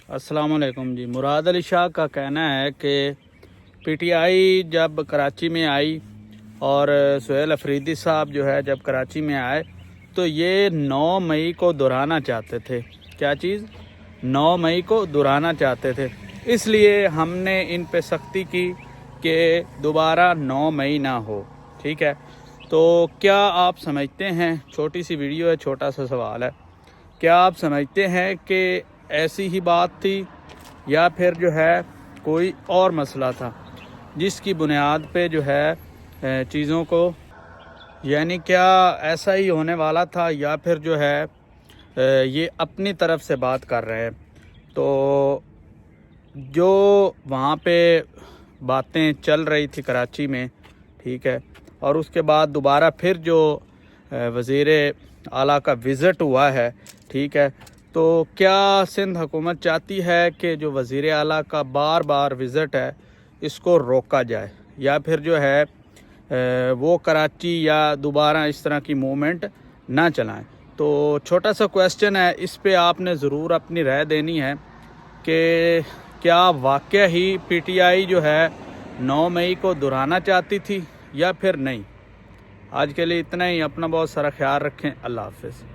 अस्सलाम वालेकुम जी। मुराद अली शाह का कहना है कि पीटीआई जब कराची में आई और सुहेल अफरीदी साहब जो है जब कराची में आए तो ये 9 मई को दोहराना चाहते थे। क्या चीज़? 9 मई को दोहराना चाहते थे। इसलिए हमने इन पे सख्ती की कि दोबारा 9 मई ना हो। ठीक है, तो क्या आप समझते हैं, छोटी सी वीडियो है, छोटा सा सवाल है, क्या आप समझते हैं कि ऐसी ही बात थी या फिर जो है कोई और मसला था जिसकी बुनियाद पे जो है चीज़ों को, यानी क्या ऐसा ही होने वाला था या फिर जो है ये अपनी तरफ से बात कर रहे हैं? तो जो वहाँ पे बातें चल रही थी कराची में, ठीक है, और उसके बाद दोबारा फिर जो वज़ीर आला का विज़िट हुआ है, ठीक है, तो क्या सिंध हुकूमत चाहती है कि जो वज़ीर आला का बार बार विज़िट है इसको रोका जाए या फिर जो है वो कराची या दोबारा इस तरह की मूवमेंट ना चलाएं? तो छोटा सा क्वेश्चन है, इस पे आपने ज़रूर अपनी राय देनी है कि क्या वाकई ही पीटीआई जो है 9 मई को दोहराना चाहती थी या फिर नहीं। आज के लिए इतना ही। अपना बहुत सारा ख्याल रखें। अल्लाह हाफ़िज़।